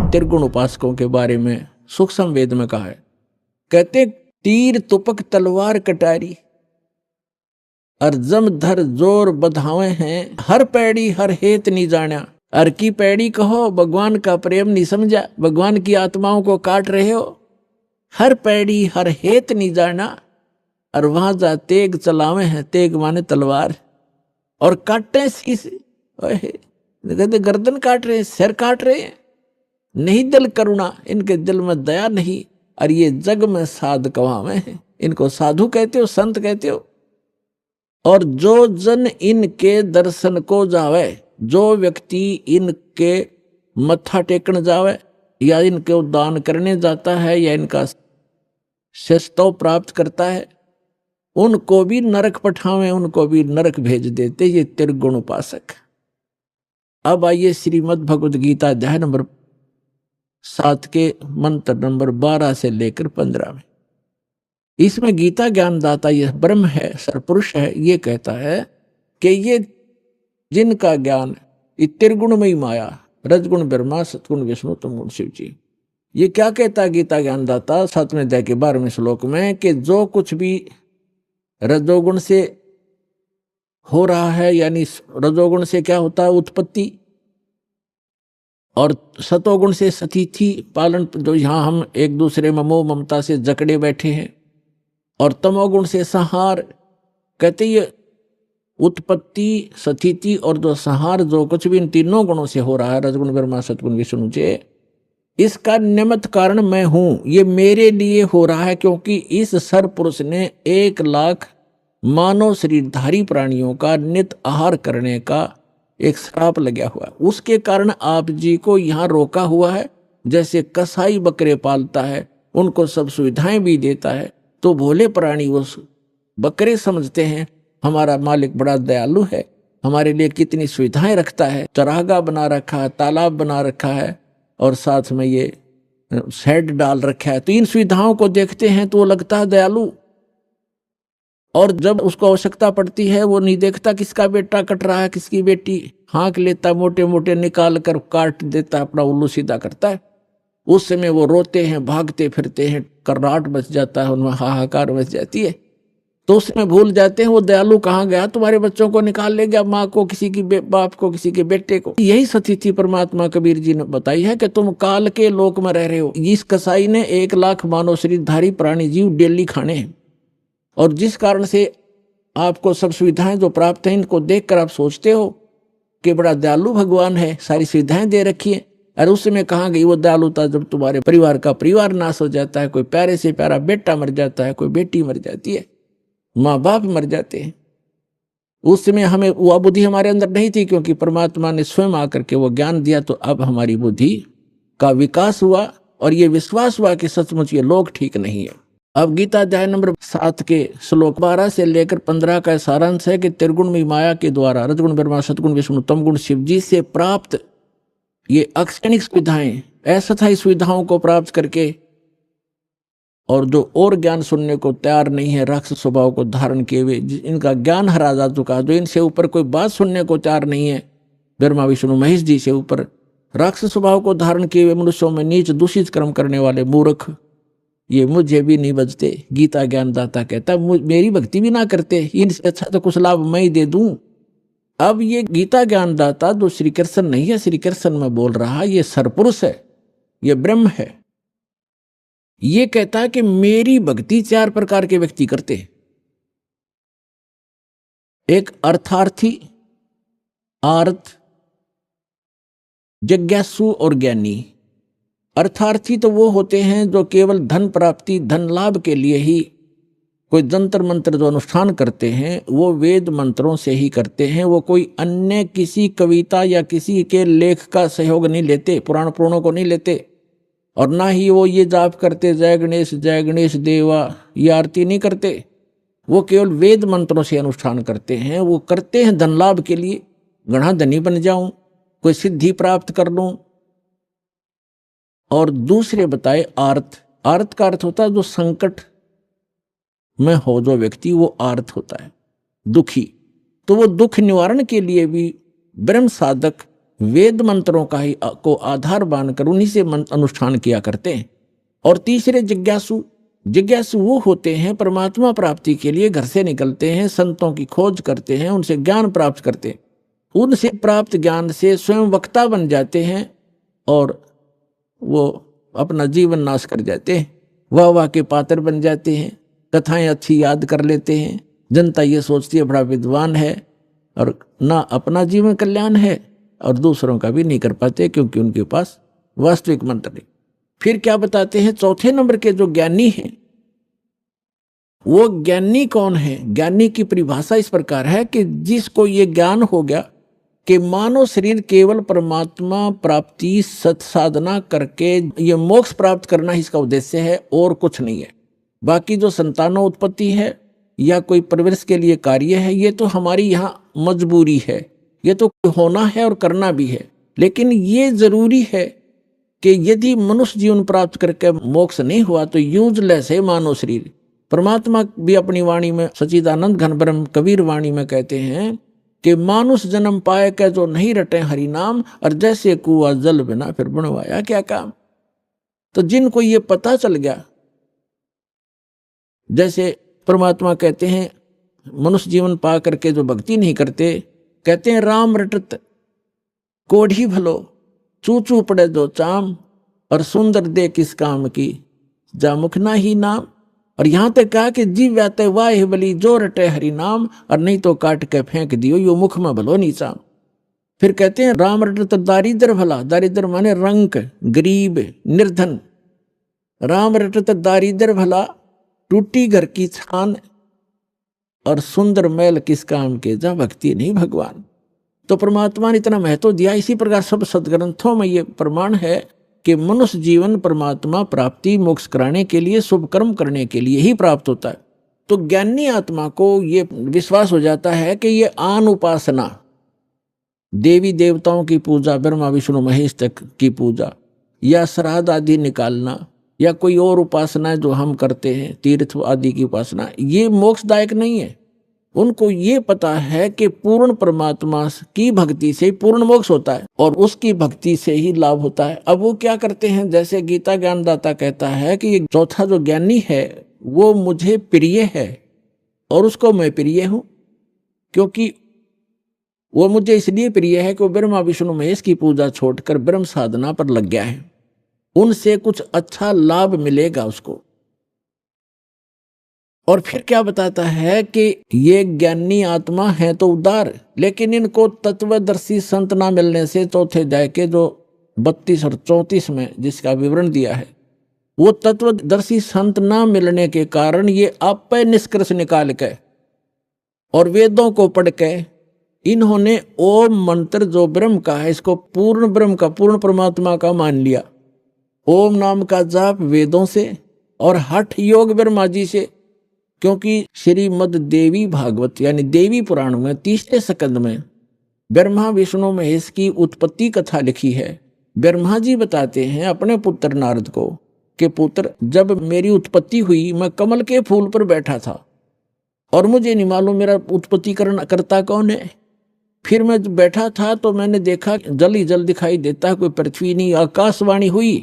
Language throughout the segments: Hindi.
त्रिगुण उपासकों के बारे में सूक्ष्म वेद में कहा है। कहते तीर तुपक तलवार कटारी और जम धर जोर बधावे हैं, हर पैड़ी हर हेत नहीं जाना। हर की पैड़ी कहो, भगवान का प्रेम नहीं समझा, भगवान की आत्माओं को काट रहे हो। हर पैड़ी हर हेत नहीं जाना, और वहां जा तेग चलावे हैं, तेग माने तलवार, और काटे शीश, कहते गर्दन काट रहे हैं, सिर काट रहे हैं। नहीं दिल करुणा, इनके दिल में दया नहीं, और ये जग में साध कवावे हैं। इनको साधु कहते हो, संत कहते हो। और जो जन इनके दर्शन को जावे, जो व्यक्ति इनके मत्था टेकन जावे, या इनको दान करने जाता है, या इनका शिष्टो प्राप्त करता है, उनको भी नरक पठावे, उनको भी नरक भेज देते ये त्रिगुण उपासक। अब आइए श्रीमद् भगवद गीता अध्याय नंबर 7 के मंत्र नंबर 12 से लेकर 15 में। इसमें गीता ज्ञानदाता ये ब्रह्म है, सरपुरुष है, ये कहता है कि ये जिनका ज्ञान त्रिगुणमयी माया, रजगुण ब्रह्मा, सतगुण विष्णु, तमगुण शिव जी, ये क्या कहता है गीता ज्ञानदाता 7वें अध्याय के 12वें श्लोक में कि जो कुछ भी रजोगुण से हो रहा है, यानी रजोगुण से क्या होता है उत्पत्ति, और सतोगुण से सतीथि पालन, जो यहाँ हम एक दूसरे में मोह ममता से जकड़े बैठे हैं, और तमोगुण से संहार। कहते ये उत्पत्ति, सतीथि और जो संहार, जो कुछ भी इन तीनों गुणों से हो रहा है, रजगुण ब्रह्मा सतगुण विष्णु से, इसका निमित्त कारण मैं हूं। ये मेरे लिए हो रहा है, क्योंकि इस सरपुरुष ने 1 लाख मानव शरीरधारी प्राणियों का नित आहार करने का एक श्राप लगा हुआ है। उसके कारण आप जी को यहाँ रोका हुआ है। जैसे कसाई बकरे पालता है, उनको सब सुविधाएं भी देता है, तो भोले प्राणी वो बकरे समझते हैं हमारा मालिक बड़ा दयालु है, हमारे लिए कितनी सुविधाएं रखता है, चरागाह बना रखा है, तालाब बना रखा है, और साथ में ये शेड डाल रखा है। तो इन सुविधाओं को देखते हैं तो वो लगता है दयालु, और जब उसको आवश्यकता पड़ती है वो नहीं देखता किसका बेटा कट रहा है, किसकी बेटी, हाँक लेता, मोटे मोटे निकाल कर काट देता, अपना उल्लू सीधा करता है। उस समय वो रोते हैं, भागते फिरते हैं, कर्राट मच जाता है, उनमें हाहाकार मच जाती है। तो उसमें भूल जाते हैं वो दयालु कहाँ गया, तुम्हारे बच्चों को निकाल ले गया, माँ को, किसी की बाप को, किसी के बेटे को। यही सतीथि परमात्मा कबीर जी ने बताई है कि तुम काल के लोक में रह रहे हो। इस कसाई ने 1 लाख मानव शरीरधारी प्राणी जीव डेली खाने हैं, और जिस कारण से आपको सब सुविधाएं जो प्राप्त हैं, इनको देखकर आप सोचते हो कि बड़ा दयालु भगवान है, सारी सुविधाएं दे रखी है। और उस समय कहाँ गई वो दयालुता, जब तुम्हारे परिवार का परिवार नाश हो जाता है, कोई प्यारे से प्यारा बेटा मर जाता है, कोई बेटी मर जाती है, माँ बाप मर जाते हैं। उस समय हमें वो बुद्धि हमारे अंदर नहीं थी, क्योंकि परमात्मा ने स्वयं आकर के वो ज्ञान दिया। तो अब हमारी बुद्धि का विकास हुआ, और ये विश्वास हुआ कि सचमुच ये लोग ठीक नहीं है। अब गीता अध्याय नंबर 7 के श्लोक 12 से लेकर 15 का सारांश है कि त्रिगुणमयी माया के द्वारा रजगुण ब्रह्मा सतगुण विष्णु तमगुण शिव जी से प्राप्त ये अक्षणिक सुविधाएं, अस्थायी सुविधाओं को प्राप्त करके, और जो और ज्ञान सुनने को तैयार नहीं है, राक्षस स्वभाव को धारण किए हुए, इनका ज्ञान हरा जा चुका, जो इनसे ऊपर कोई बात सुनने को तैयार नहीं है, ब्रह्मा विष्णु महेश जी से ऊपर राक्षस स्वभाव को धारण किए हुए मनुष्यों में नीच दूषित कर्म करने वाले मूर्ख, ये मुझे भी नहीं बचते। गीता ज्ञानदाता कहता मेरी भक्ति भी ना करते, इनसे अच्छा तो कुछ लाभ मैं ही दे दूं। अब ये गीता ज्ञानदाता जो श्री कृष्ण नहीं है, श्री कृष्ण में बोल रहा, ये सरपुरुष है, ये ब्रह्म है। ये कहता है कि मेरी भक्ति 4 प्रकार के व्यक्ति करते हैं। एक अर्थार्थी, आर्थ, जिज्ञासु और ज्ञानी। अर्थार्थी तो वो होते हैं जो केवल धन प्राप्ति, धन लाभ के लिए ही कोई जंतर मंत्र जो अनुष्ठान करते हैं, वो वेद मंत्रों से ही करते हैं। वो कोई अन्य किसी कविता या किसी के लेख का सहयोग नहीं लेते, पुराण पुराणों को नहीं लेते, और ना ही वो ये जाप करते जय गणेश देवा, ये आरती नहीं करते। वो केवल वेद मंत्रों से अनुष्ठान करते हैं। वो करते हैं धन लाभ के लिए, घना धनी बन जाऊं, कोई सिद्धि प्राप्त कर लूं। और दूसरे बताए आर्थ। आर्थ का अर्थ होता है जो संकट में हो जो व्यक्ति, वो आर्थ होता है, दुखी। तो वो दुख निवारण के लिए भी ब्रह्म साधक वेद मंत्रों का ही को आधार मानकर उन्हीं से अनुष्ठान किया करते हैं। और तीसरे जिज्ञासु, जिज्ञासु वो होते हैं परमात्मा प्राप्ति के लिए घर से निकलते हैं, संतों की खोज करते हैं, उनसे ज्ञान प्राप्त करते हैं, उनसे प्राप्त ज्ञान से स्वयं वक्ता बन जाते हैं और वो अपना जीवन नाश कर जाते हैं, वाह वाह के पात्र बन जाते हैं, कथाएं अच्छी याद कर लेते हैं। जनता ये सोचती है बड़ा विद्वान है और ना अपना जीवन कल्याण है और दूसरों का भी नहीं कर पाते, क्योंकि उनके पास वास्तविक मंत्र नहीं। फिर क्या बताते हैं, चौथे नंबर के जो ज्ञानी हैं, वो ज्ञानी कौन है? ज्ञानी की परिभाषा इस प्रकार है कि जिसको ये ज्ञान हो गया कि मानव शरीर केवल परमात्मा प्राप्ति सत साधना करके ये मोक्ष प्राप्त करना इसका उद्देश्य है और कुछ नहीं है। बाकी जो संतानों उत्पत्ति है या कोई परवरिश के लिए कार्य है, ये तो हमारी यहाँ मजबूरी है, ये तो होना है और करना भी है। लेकिन ये जरूरी है कि यदि मनुष्य जीवन प्राप्त करके मोक्ष नहीं हुआ तो यूजलेस है मानव शरीर। परमात्मा भी अपनी वाणी में, सच्चिदानंद घन ब्रह्म कबीर वाणी में कहते हैं कि मानुष जन्म पाए के जो नहीं रटे हरि नाम, और जैसे कुआ जल बिना फिर बनवाया क्या काम। तो जिनको ये पता चल गया, जैसे परमात्मा कहते हैं मनुष्य जीवन पा करके जो भक्ति नहीं करते, कहते हैं राम रटत कोढ़ी भलो, चू चू पड़े दो चाम, और सुंदर दे किस काम की, जा मुख ना ही नाम। और यहां तक कहा कि जीव व्याते वाह बली, जो रटे हरि नाम, और नहीं तो काट के फेंक दियो यो मुख में भलो नीचा। फिर कहते हैं राम रटत दारिद्र भला, दारिद्र माने रंक, गरीब, निर्धन। राम रटत दारिद्र भला, टूटी घर की छान, और सुंदर मैल किस काम के, जा भक्ति नहीं भगवान। तो परमात्मा ने इतना महत्व दिया। इसी प्रकार सब सदग्रंथों में ये प्रमाण है कि मनुष्य जीवन परमात्मा प्राप्ति मोक्ष कराने के लिए, शुभ कर्म करने के लिए ही प्राप्त होता है। तो ज्ञानी आत्मा को ये विश्वास हो जाता है कि ये आन उपासना, देवी देवताओं की पूजा, ब्रह्मा विष्णु महेश तक की पूजा, या श्राद्ध आदि निकालना, या कोई और उपासना जो हम करते हैं, तीर्थ आदि की उपासना, ये मोक्षदायक नहीं है। उनको ये पता है कि पूर्ण परमात्मा की भक्ति से पूर्ण मोक्ष होता है और उसकी भक्ति से ही लाभ होता है। अब वो क्या करते हैं, जैसे गीता ज्ञानदाता कहता है कि ये चौथा जो ज्ञानी है वो मुझे प्रिय है और उसको मैं प्रिय हूं, क्योंकि वो मुझे इसलिए प्रिय है कि वो ब्रह्मा विष्णु महेश की पूजा छोड़कर ब्रह्म साधना पर लग गया है, उनसे कुछ अच्छा लाभ मिलेगा उसको। और फिर क्या बताता है कि ये ज्ञानी आत्मा है तो उदार, लेकिन इनको तत्वदर्शी संत ना मिलने से, चौथे अध्याय के जो 32 और 34 में जिसका विवरण दिया है, वो तत्वदर्शी संत ना मिलने के कारण ये आप निष्कर्ष निकाल के और वेदों को पढ़ के इन्होंने ओम मंत्र जो ब्रह्म का है, इसको पूर्ण ब्रह्म का, पूर्ण परमात्मा का मान लिया। ओम नाम का जाप वेदों से और हठ योग ब्रह्मा जी से, क्योंकि श्रीमद देवी भागवत यानी देवी पुराण में 30वें स्कंद में ब्रह्मा विष्णु महेश की उत्पत्ति कथा लिखी है। ब्रह्मा जी बताते हैं अपने पुत्र नारद को कि पुत्र, जब मेरी उत्पत्ति हुई मैं कमल के फूल पर बैठा था और मुझे नहीं मालूम मेरा उत्पत्ति करता कौन है। फिर मैं बैठा था तो मैंने देखा जल ही जल दिखाई देता, कोई पृथ्वी नहीं। आकाशवाणी हुई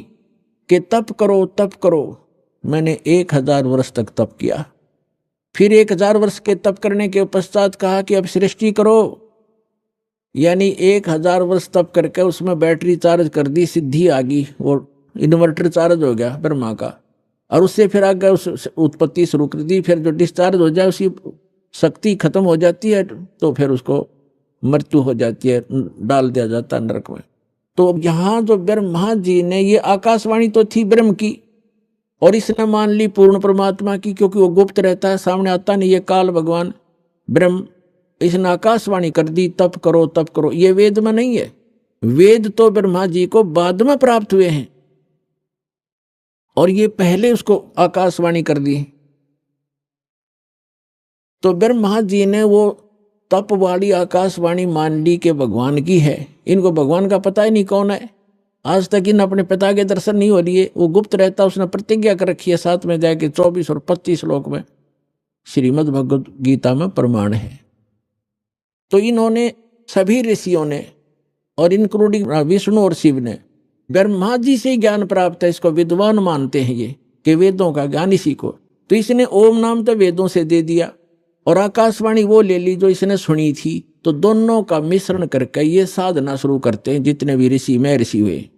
कि तप करो तप करो। मैंने 1000 वर्ष तक तप किया। फिर 1000 वर्ष के तप करने के पश्चात कहा कि अब सृष्टि करो, यानी 1000 वर्ष तप करके उसमें बैटरी चार्ज कर दी, सिद्धि आ गई, वो इन्वर्टर चार्ज हो गया ब्रह्मा का, और उससे फिर आगे उस उत्पत्ति शुरू कर दी। फिर जो डिस्चार्ज हो जाए उसकी शक्ति खत्म हो जाती है तो फिर उसको मृत्यु हो जाती है, डाल दिया जाता है नरक में। तो यहाँ जो ब्रह्मा जी ने, ये आकाशवाणी तो थी ब्रह्म की और इसने मान ली पूर्ण परमात्मा की, क्योंकि वो गुप्त रहता है, सामने आता नहीं, ये काल भगवान ब्रह्म, इसने आकाशवाणी कर दी तप करो तप करो। ये वेद में नहीं है, वेद तो ब्रह्मा जी को बाद में प्राप्त हुए हैं और ये पहले उसको आकाशवाणी कर दी। तो ब्रह्मा जी ने वो तप वाली आकाशवाणी मान ली कि भगवान की है। इनको भगवान का पता ही नहीं कौन है, आज तक इन अपने पिता के दर्शन नहीं हो लिए, वो गुप्त रहता। उसने प्रतिज्ञा कर रखी है 7 में जाके 24 और 25 श्लोक में श्रीमद् भगवद गीता में प्रमाण है। तो इन्होंने, सभी ऋषियों ने और इंक्लूडिंग विष्णु और शिव ने। ब्रह्मा जी से ज्ञान प्राप्त है, इसको विद्वान मानते हैं ये कि वेदों का ज्ञान इसी को। तो इसने ओम नाम तो वेदों से दे दिया और आकाशवाणी वो ले ली जो इसने सुनी थी। तो दोनों का मिश्रण करके ये साधना शुरू करते हैं। जितने भी ऋषि में ऋषि हुए,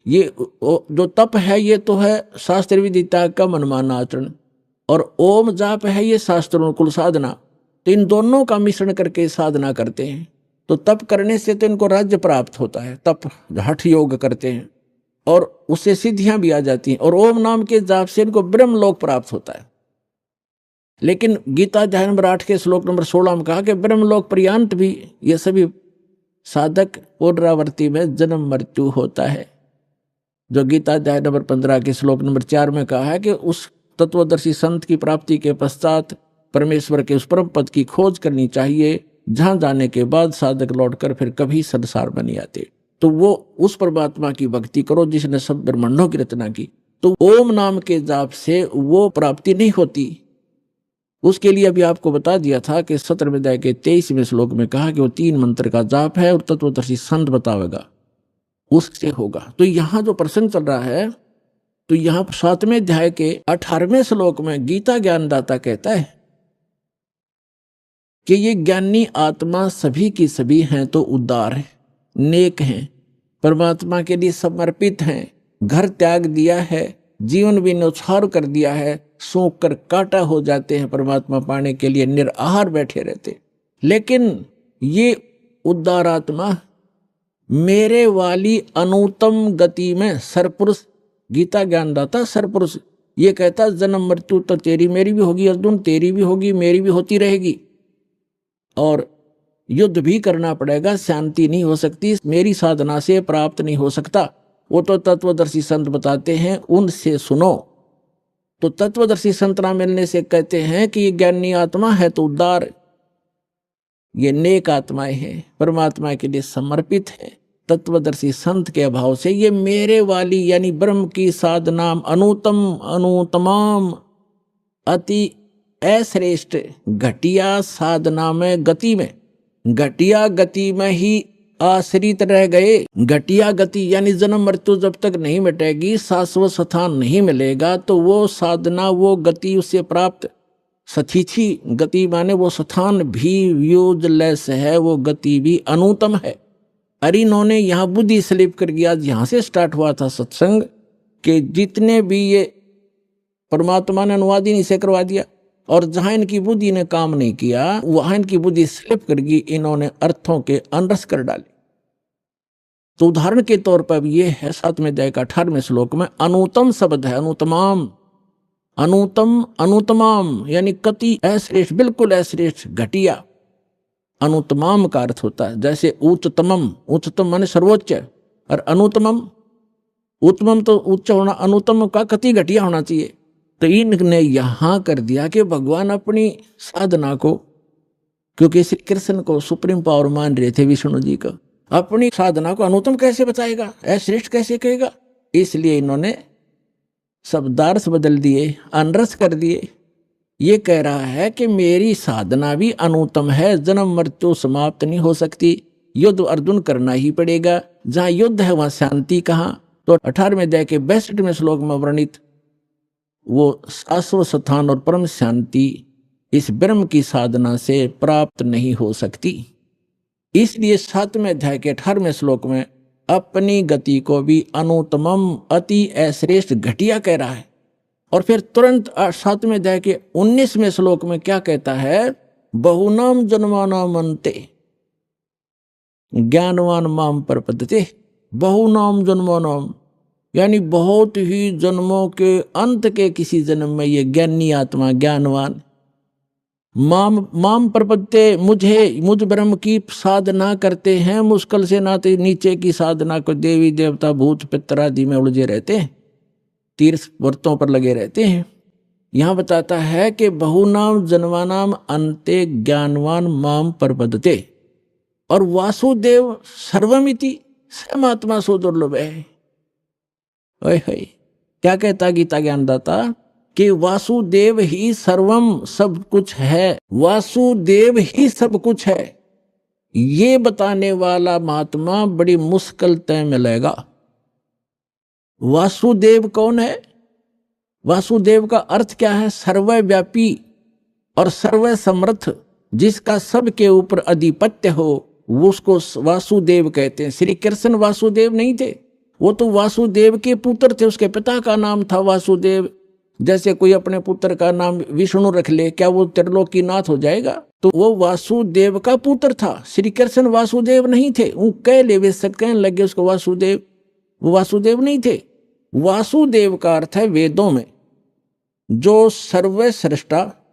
ये जो तप है ये तो है शास्त्र विधि त्याग का मनमाना आचरण, और ओम जाप है ये शास्त्रानुकूल साधना। तो इन दोनों का मिश्रण करके साधना करते हैं। तो तप करने से तो इनको राज्य प्राप्त होता है, तप हठ योग करते हैं और उससे सिद्धियां भी आ जाती हैं। और ओम नाम के जाप से इनको ब्रह्मलोक प्राप्त होता है। लेकिन गीता अध्याय नंबर 8 के श्लोक नंबर 16 में कहा कि ब्रह्मलोक पर्यंत भी ये सभी साधक पुनरावृत्ति में जन्म मृत्यु होता है। जो गीता अध्याय नंबर 15 के श्लोक नंबर 4 में कहा है कि उस तत्वदर्शी संत की प्राप्ति के पश्चात परमेश्वर के उस परम पद की खोज करनी चाहिए, जहां जाने के बाद साधक लौटकर फिर कभी संसार में नहीं आते। तो वो उस परमात्मा की भक्ति करो जिसने सब ब्रह्मांडों की रचना की। तो ओम नाम के जाप से वो प्राप्ति नहीं होती। उसके लिए अभी आपको बता दिया था कि 17वें अध्याय के 23वें श्लोक में कहा कि वो 3 मंत्र का जाप है और तत्वदर्शी संत बतावेगा, उससे होगा। तो यहां जो प्रसंग चल रहा है, तो यहां 7वें अध्याय के 18वें श्लोक में गीता ज्ञानदाता कहता है कि ये ज्ञानी आत्मा सभी की सभी हैं तो उदार है, नेक हैं, परमात्मा के लिए समर्पित हैं, घर त्याग दिया है, जीवन भी न्यौछावर कर दिया है, सूख कर काटा हो जाते हैं, परमात्मा पाने के लिए निराहार बैठे रहते। लेकिन ये उदार आत्मा मेरे वाली अनुत्तम गति में सरपुरुष, गीता ज्ञानदाता सरपुरुष ये कहता जन्म मृत्यु तो तेरी मेरी भी होगी अर्जुन, तेरी भी होगी मेरी भी होती रहेगी, और युद्ध भी करना पड़ेगा, शांति नहीं हो सकती, मेरी साधना से प्राप्त नहीं हो सकता। वो तो तत्वदर्शी संत बताते हैं, उनसे सुनो। तो तत्वदर्शी संत ना मिलने से कहते हैं कि ये ज्ञानी आत्मा है तो उदार, ये नेक आत्माएं हैं, परमात्मा के लिए समर्पित है। तत्वदर्शी संत के अभाव से ये मेरे वाली यानी ब्रह्म की साधना अनुतम अनुतमाम अति अश्रेष्ठ घटिया साधना में गति में, घटिया गति में ही आश्रित रह गए। घटिया गति यानी जन्म मृत्यु जब तक नहीं मिटेगी, शाश्वत स्थान नहीं मिलेगा, तो वो साधना वो गति उससे प्राप्त सथीथी गति माने वो स्थान भी यूजलेस है, वो गति भी अनुतम है। अरे इन्होंने यहाँ बुद्धि स्लिप कर गया। यहाँ से स्टार्ट हुआ था सत्संग कि जितने भी ये परमात्मा ने अनुवाद ही नहीं से करवा दिया, और जहां इनकी बुद्धि ने काम नहीं किया वहां इनकी बुद्धि स्लिप कर गई, इन्होंने अर्थों के अनरस कर डाले। तो उदाहरण के तौर पर ये है 7वें अध्याय का 18वें श्लोक में अनुतम शब्द है, अनुतमाम, अनुतम अनुतमाम यानी कति अश्रेष्ठ, बिल्कुल अश्रेष्ठ, घटिया। अनुतमाम का अर्थ होता है जैसे उच्चतमम, उच्चतम माने सर्वोच्च, और अनुतमम, उत्तमम तो उच्च होना, अनुतम का कति घटिया होना चाहिए। तो इनने यहां कर दिया कि भगवान अपनी साधना को, क्योंकि श्री कृष्ण को सुप्रीम पावर मान रहे थे विष्णु जी को, अपनी साधना को अनुतम कैसे बताएगा, अश्रेष्ठ कैसे कहेगा। इसलिए इन्होंने शब्दार्थ बदल दिए, अनरस कर दिए। ये कह रहा है कि मेरी साधना भी अनुतम है, जन्म मृत्यु समाप्त नहीं हो सकती, युद्ध अर्जुन करना ही पड़ेगा, जहां युद्ध है वहां शांति कहां। तो 18वें अध्याय के 62वें श्लोक में वर्णित वो शाश्वत स्थान और परम शांति इस ब्रह्म की साधना से प्राप्त नहीं हो सकती। इसलिए 7वें अध्याय के 18वें श्लोक में अपनी गति को भी अनुतमम अति अश्रेष्ठ घटिया कह रहा है। और फिर तुरंत 7वें अध्याय के 19वें श्लोक में क्या कहता है, बहुनाम जन्मानाम अन्ते ज्ञानवान माम प्रपद्यते। बहुनाम जन्मानाम यानी बहुत ही जन्मों के अंत के किसी जन्म में ये ज्ञानी आत्मा ज्ञानवान माम प्रपद्यते, मुझ ब्रह्म की साधना करते हैं, मुश्किल से नाते नीचे की साधना को देवी देवता भूत पितर आदि में उलझे रहते हैं, तीर्थ व्रतों पर लगे रहते हैं। यहां बताता है कि बहुनाम जन्मानाम अन्ते ज्ञानवान माम प्रपद्यते, और वासुदेव सर्वमिति समात्मा सो दुर्लभ है। क्या कहता गीता ज्ञानदाता कि वासुदेव ही सर्वम, सब कुछ है, वासुदेव ही सब कुछ है। ये बताने वाला महात्मा बड़ी मुश्किल तय मिलेगा। वासुदेव कौन है? वासुदेव का अर्थ क्या है? सर्वव्यापी और सर्व समर्थ, जिसका सबके ऊपर अधिपत्य हो, वो उसको वासुदेव कहते हैं। श्री कृष्ण वासुदेव नहीं थे, वो तो वासुदेव के पुत्र थे, उसके पिता का नाम था वासुदेव। जैसे कोई अपने पुत्र का नाम विष्णु रख ले, क्या वो त्रिलोकीनाथ हो जाएगा? तो वो वासुदेव का पुत्र था। श्री कृष्ण वासुदेव नहीं थे। वो कह ले वे सब कहने लगे उसको वासुदेव, वो वासुदेव नहीं थे। वासुदेव का अर्थ है वेदों में जो सर्वश्रेष्ठा,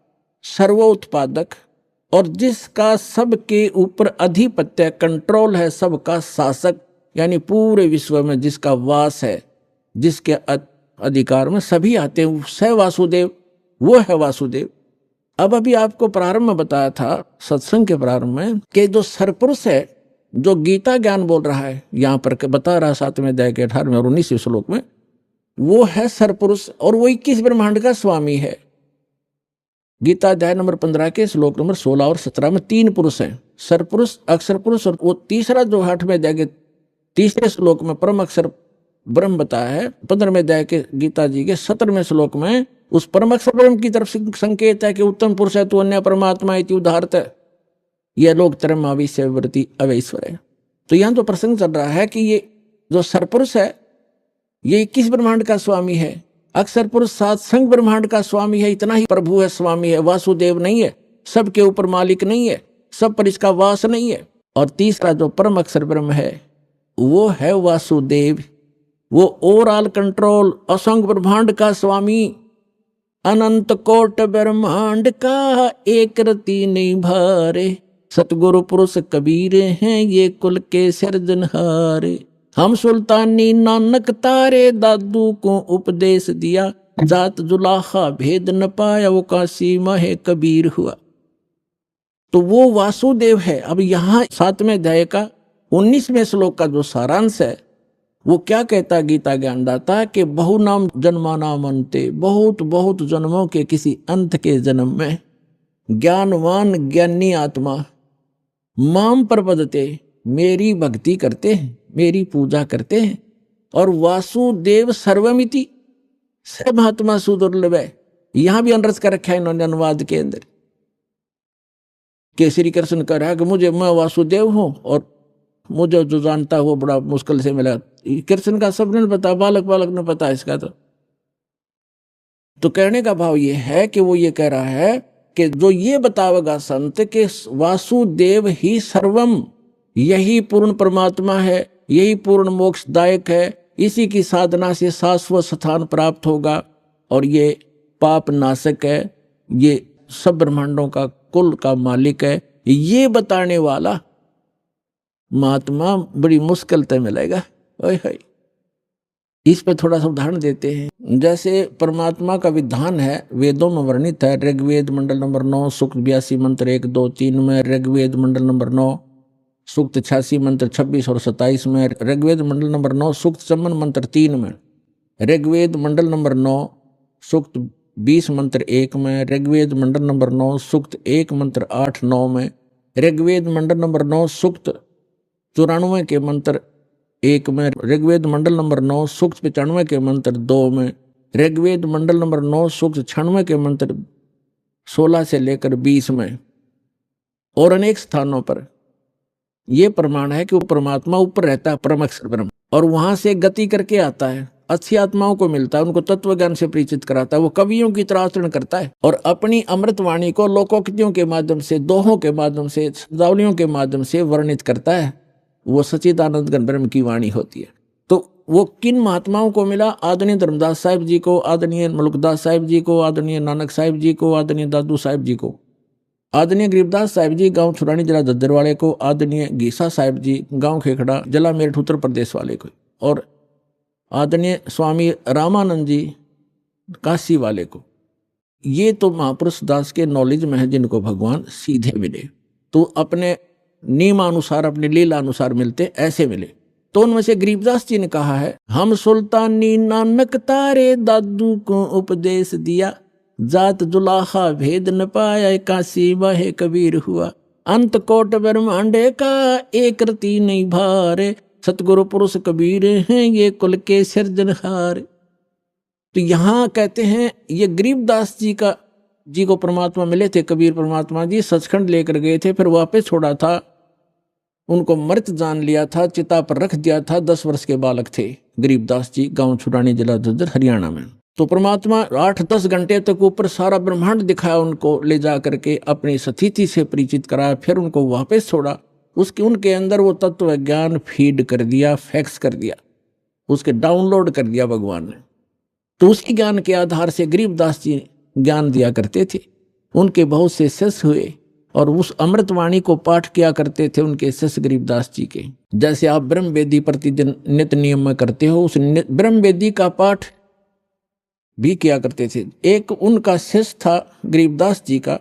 सर्व उत्पादक और जिसका सबके ऊपर अधिपत्य, कंट्रोल है, सबका शासक, यानी पूरे विश्व में जिसका वास है, जिसके अधिकार में सभी आते हैं, स वासुदेव, वो है वासुदेव। अब अभी आपको प्रारंभ में बताया था, सत्संग के प्रारंभ में, कि जो सरपुरुष है, जो गीता ज्ञान बोल रहा है, यहां पर बता रहा 7वें अध्याय के 18वें और 19वें श्लोक में, वो है सरपुरुष और वो 21 ब्रह्मांड का स्वामी है। गीता अध्याय नंबर 15 के श्लोक नंबर 16 और 17 में 3 पुरुष हैं, सरपुरुष, अक्षर पुरुष, और वो तीसरा जो 8वें अध्याय के 3रे श्लोक में परम अक्षर ब्रह्म बताया है। 15वें अध्याय के गीता जी के 17वें श्लोक में उस परम अक्षर ब्रह्म की तरफ संकेत है कि उत्तम पुरुष है तू अन्य परमात्मा इति उदाहरत है, यह लोक तरम आविष्यवृत्ति अवैश्वर है। तो यहाँ तो प्रसंग चल रहा है कि ये जो सरपुरुष है ये 21 ब्रह्मांड का स्वामी है, अक्षर पुरुष 7 संग ब्रह्मांड का स्वामी है, इतना ही प्रभु है, स्वामी है, वासुदेव नहीं है, सबके ऊपर मालिक नहीं है, सब पर इसका वास नहीं है। और तीसरा जो परम अक्षर ब्रह्म है वो है वासुदेव, वो ओवरऑल कंट्रोल, असंग ब्रह्मांड का स्वामी, अनंत कोट ब्रह्मांड का एक रति नहीं भारे, सतगुरु पुरुष कबीर हैं ये कुल के सिरजनहारे। हम सुल्तानी नानक तारे दादू को उपदेश दिया, जात जुलाहा भेद न पाया वो काशी माहे कबीर हुआ। तो वो वासुदेव है। अब यहाँ 7वें अध्याय का 19वें श्लोक का जो सारांश है वो क्या कहता गीता ज्ञानदाता कि बहु नाम जन्मानाम अन्ते, बहुत बहुत जन्मों के किसी अंत के जन्म में ज्ञानवान ज्ञानी आत्मा माम प्रपदते, मेरी भक्ति करते हैं, मेरी पूजा करते हैं। और वासुदेव सर्वमिति, स महात्मा सुदुर्लभ है। यहां भी अनरस कर रखा है इन्होंने अनुवाद के अंदर कि श्री कृष्ण कह रहा है कि मुझे, मैं वासुदेव हूं और मुझे जो जानता है वो बड़ा मुश्किल से मिला। कृष्ण का सबने ने पता, बालक बालक ने पता इसका। तो कहने का भाव ये है कि वो ये कह रहा है कि जो ये बतावेगा संत के वासुदेव ही सर्वम, यही पूर्ण परमात्मा है, यही पूर्ण मोक्षदायक है, इसी की साधना से शाश्वत स्थान प्राप्त होगा और ये पाप नाशक है, ये सब ब्रह्मांडों का कुल का मालिक है, ये बताने वाला महात्मा बड़ी मुश्किल तय मिलेगा। ओए होए, इस पे थोड़ा सा उदाहरण देते हैं। जैसे परमात्मा का विधान है, वेदों में वर्णित है। ऋग्वेद मंडल नंबर 9 सूक्त 82 मंत्र 1, 2, 3 में, ऋग्वेद मंडल नंबर 9 सूक्त 86 मंत्र 26 और 27 में, ऋग्वेद मंडल नंबर 9 सूक्त 54 मंत्र 3 में, ऋग्वेद मंडल नंबर 9 सूक्त 20 मंत्र 1 में, ऋग्वेद मंडल नंबर 9 सूक्त 1 मंत्र 8, 9 में, ऋग्वेद मंडल नंबर 9 सूक्त 94 के मंत्र 1 में, ऋग्वेद मंडल नंबर 9 सूक्त 95 के मंत्र 2 में, ऋग्वेद मंडल नंबर 9 सूक्त 96 के मंत्र 16 से लेकर 20 में, और अनेक स्थानों पर यह प्रमाण है कि वो परमात्मा ऊपर रहता है, परम अक्षर ब्रह्म, और वहां से गति करके आता है, अच्छी आत्माओं को मिलता है, उनको तत्व ज्ञान से परिचित कराता है, वो कवियों की तरह आचरण करता है और अपनी अमृतवाणी को लोकोक्तियों के माध्यम से, दोहों के माध्यम से, शब्दावलियों के माध्यम से वर्णित करता है। वो सच्चिदानंद घन ब्रह्म की वाणी होती है। तो वो किन महात्माओं को मिला? आदरणीय धर्मदास साहिब जी को, आदरणीय मलुकदास साहिब जी को, आदरणीय नानक साहिब जी को, आदरणीय दादू साहिब जी को, आदरणीय गरीबदास साहिब जी गांव छुरानी जिला दद्दर वाले को, आदरणीय गीसा साहिब जी गांव खेखड़ा जिला मेरठ उत्तर प्रदेश वाले को, और आदरणीय स्वामी रामानंद जी काशी वाले को। ये तो महापुरुष दास के नॉलेज में है, जिनको भगवान सीधे मिले, तो अपने नियमानुसार, अपनी लीला अनुसार मिलते, ऐसे मिले। तो उनमें से गरीबदास जी ने कहा है, हम सुल्तानी नानक तारे दादू को उपदेश दिया, जात जुलाहा भेद न पाया काशी माहे कबीर हुआ। अंत कोट ब्रह्मांडे का एक रति नहीं भारे, सतगुरु पुरुष कबीर हैं ये कुल के सिरजनहार। तो यहाँ कहते हैं ये गरीबदास जी को परमात्मा मिले थे, कबीर परमात्मा जी सचखंड लेकर गए थे, फिर वापस छोड़ा था, उनको मृत जान लिया था, चिता पर रख दिया था। 10 वर्ष के बालक थे गरीबदास जी, गांव छुड़ानी जिला झज्जर हरियाणा में। तो परमात्मा 8-10 घंटे तक ऊपर सारा ब्रह्मांड दिखाया उनको, ले जा करके अपनी सतीथि से परिचित कराया, फिर उनको वापस छोड़ा। उनके अंदर वो तत्व ज्ञान फीड कर दिया, फैक्स कर दिया, उसके डाउनलोड कर दिया भगवान ने। तो उसी ज्ञान के आधार से गरीबदास जी ज्ञान दिया करते थे। उनके बहुत से शिष्य हुए और उस अमृतवाणी को पाठ किया करते थे उनके शिष्य गरीबदास जी के। जैसे आप ब्रह्म वेदी प्रतिदिन नित्य नियम में करते हो, उस ब्रह्म वेदी का पाठ भी किया करते थे। एक उनका शिष्य था गरीबदास जी का,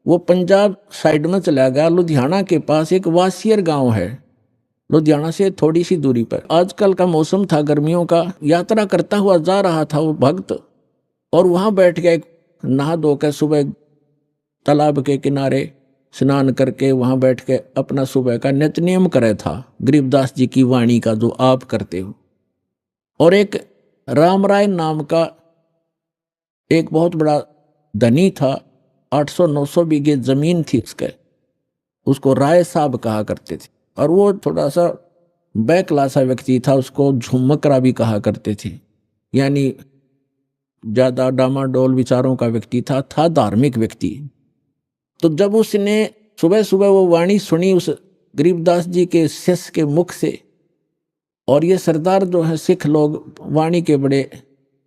वो पंजाब साइड में चला गया, लुधियाना के पास एक वासियर गांव है, लुधियाना से थोड़ी सी दूरी पर। आजकल का मौसम था गर्मियों का, यात्रा करता हुआ जा रहा था वो भक्त, और वहां बैठ गया, नहा धोकर सुबह तालाब के किनारे स्नान करके वहां बैठ के अपना सुबह का नित्य नियम करे था, गरीबदास जी की वाणी का जो आप करते हो। और एक रामराय नाम का एक बहुत बड़ा धनी था, 800-900 बीघे जमीन थी उसको राय साहब कहा करते थे, और वो थोड़ा सा बैकलासा व्यक्ति था, उसको झुमकरा भी कहा करते थे, यानी ज्यादा डामाडोल विचारों का व्यक्ति था धार्मिक व्यक्ति। तो जब उसने सुबह सुबह वो वाणी सुनी उस गरीबदास जी के शिष्य के मुख से, और ये सरदार जो है सिख लोग वाणी के बड़े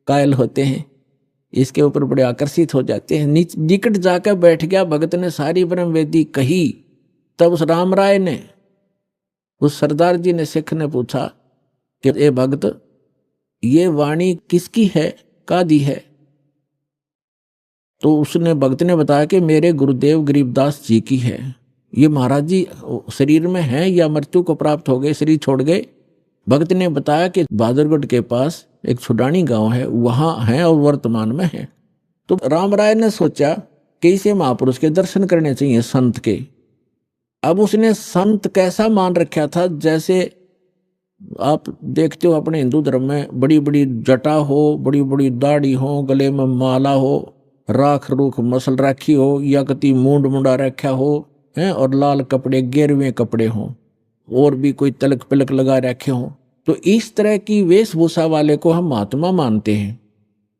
कायल होते हैं, इसके ऊपर बड़े आकर्षित हो जाते हैं, निकट जाकर बैठ गया। भगत ने सारी ब्रह्म वेदी कही। तब उस रामराय ने, उस सरदार जी ने, सिख ने पूछा कि ए भगत, ये वाणी किसकी है, कादी है? तो उसने, भगत ने बताया कि मेरे गुरुदेव गरीबदास जी की है। ये महाराज जी शरीर में हैं या मृत्यु को प्राप्त हो गए, शरीर छोड़ गए? भगत ने बताया कि बहादुरगढ़ के पास एक छुडानी गांव है, वहां है और वर्तमान में है। तो रामराय ने सोचा कि इसे महापुरुष के दर्शन करने चाहिए, संत के। अब उसने संत कैसा मान रखा था, जैसे आप देखते हो अपने हिंदू धर्म में बड़ी बड़ी जटा हो, बड़ी बड़ी दाढ़ी हो, गले में माला हो, राख रूख मसल रखी हो, या कति मूंड मुंडा रखा हो हैं, और लाल कपड़े, गेरवे कपड़े हों, और भी कोई तलक पिलक लगा रखे हों। तो इस तरह की वेशभूषा वाले को हम महात्मा मानते हैं।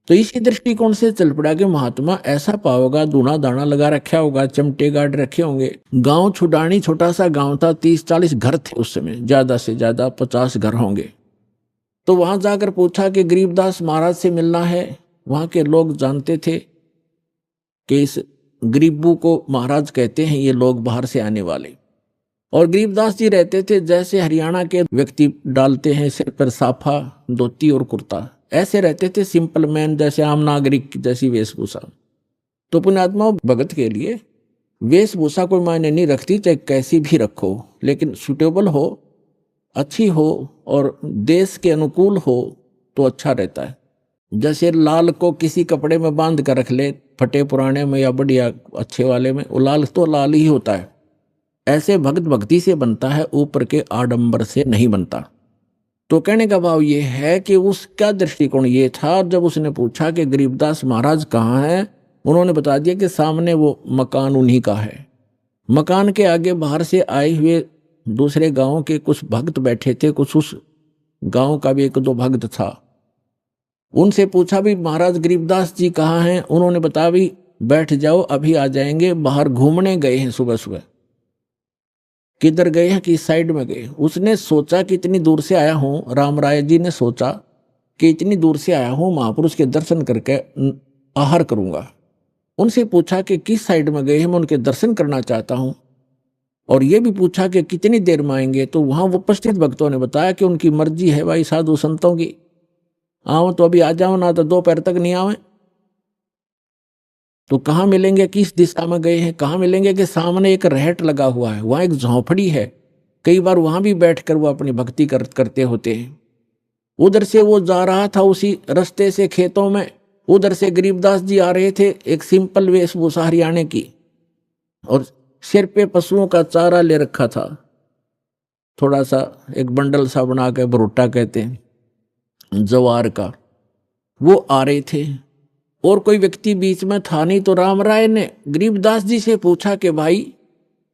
तो इसी दृष्टिकोण से चल पड़ा कि महात्मा ऐसा पाओगा, दूना दाना लगा रखा होगा, चमटे गाड़ रखे होंगे। गांव छुडानी छोटा सा गांव था, 30-40 घर थे उस समय, ज्यादा से ज्यादा 50 घर होंगे। तो वहां जाकर पूछा कि गरीबदास महाराज से मिलना है। वहां के लोग जानते थे कि इस गरीबू को महाराज कहते हैं, ये लोग बाहर से आने वाले। और गरीबदास जी रहते थे जैसे हरियाणा के व्यक्ति डालते हैं, सिर पर साफा, धोती और कुर्ता, ऐसे रहते थे, सिंपल मैन, जैसे आम नागरिक जैसी वेशभूषा। तो पुण्यात्मा भगत के लिए वेशभूषा कोई मायने नहीं रखती, चाहे कैसी भी रखो, लेकिन सुटेबल हो, अच्छी हो और देश के अनुकूल हो तो अच्छा रहता है। जैसे लाल को किसी कपड़े में बांध कर रख ले, फटे पुराने में या बढ़िया अच्छे वाले में, वो लाल तो लाल ही होता है। ऐसे भक्त भक्ति से बनता है, ऊपर के आडंबर से नहीं बनता। तो कहने का भाव ये है कि उसका दृष्टिकोण ये था। जब उसने पूछा कि गरीबदास महाराज कहाँ हैं, उन्होंने बता दिया कि सामने वो मकान उन्हीं का है। मकान के आगे बाहर से आए हुए दूसरे गांव के कुछ भक्त बैठे थे, कुछ उस गांव का भी 1-2 भक्त था। उनसे पूछा भी महाराज गरीबदास जी कहाँ हैं? उन्होंने बताया भी बैठ जाओ, अभी आ जाएंगे, बाहर घूमने गए हैं सुबह सुबह। किधर गए हैं, किस साइड में गए? उसने सोचा कि इतनी दूर से आया हूं, रामराय जी ने सोचा कि इतनी दूर से आया हूं, महापुरुष के दर्शन करके आहार करूंगा। उनसे पूछा कि किस साइड में गए हैं, मैं उनके दर्शन करना चाहता हूं। और ये भी पूछा कि कितनी देर में आएंगे। तो वहां उपस्थित भक्तों ने बताया कि उनकी मर्जी है भाई, साधु संतों की, आओ तो अभी आ जाओ, ना तो दोपहर तक नहीं आवे। तो कहाँ मिलेंगे, किस दिशा में गए हैं, कहाँ मिलेंगे? कि सामने एक रहट लगा हुआ है, वहां एक झोंपड़ी है, कई बार वहां भी बैठकर वो अपनी भक्ति करते होते हैं। उधर से वो जा रहा था, उसी रास्ते से खेतों में, उधर से गरीबदास जी आ रहे थे, एक सिंपल वेशभूषा हरियाणा की, और सिर पे पशुओं का चारा ले रखा था, थोड़ा सा एक बंडल सा बना के, भरोटा कहते हैं, जवार का। वो आ रहे थे और कोई व्यक्ति बीच में था नहीं, तो राम राय ने गरीबदास जी से पूछा कि भाई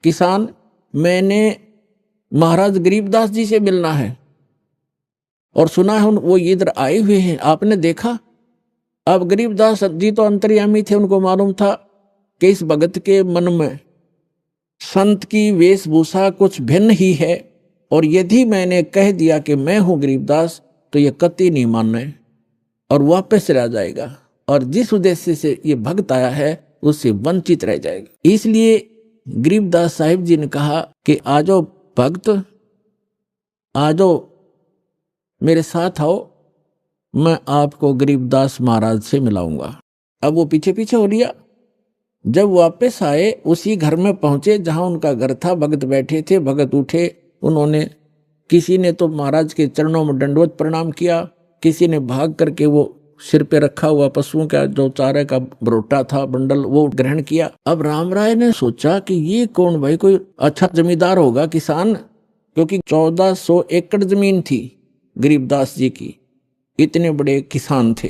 किसान, मैंने महाराज गरीबदास जी से मिलना है और सुना है वो इधर आए हुए हैं, आपने देखा? अब गरीबदास जी तो अंतर्यामी थे, उनको मालूम था कि इस भगत के मन में संत की वेशभूषा कुछ भिन्न ही है, और यदि मैंने कह दिया कि मैं हूं गरीबदास तो ये कतई नहीं मानना है और वापस चला जाएगा, और जिस उद्देश्य से ये भक्त आया है उससे वंचित रह जाएगा। इसलिए गरीबदास साहिब जी ने कहा कि आ जाओ भक्त, आ जाओ मेरे साथ आओ, मैं आपको गरीबदास महाराज से मिलाऊंगा। अब वो पीछे पीछे हो लिया। जब वापस आए उसी घर में पहुंचे जहां उनका घर था, भगत बैठे थे। भगत उठे, उन्होंने किसी ने तो महाराज के चरणों में दंडवत प्रणाम किया, किसी ने भाग करके वो सिर पे रखा हुआ पशुओं का जो चारे का बरोटा था बंडल, वो ग्रहण किया। अब राम राय ने सोचा कि ये कौन भाई, कोई अच्छा जमींदार होगा, किसान, क्योंकि 1400 एकड़ जमीन थी गरीबदास जी की, इतने बड़े किसान थे।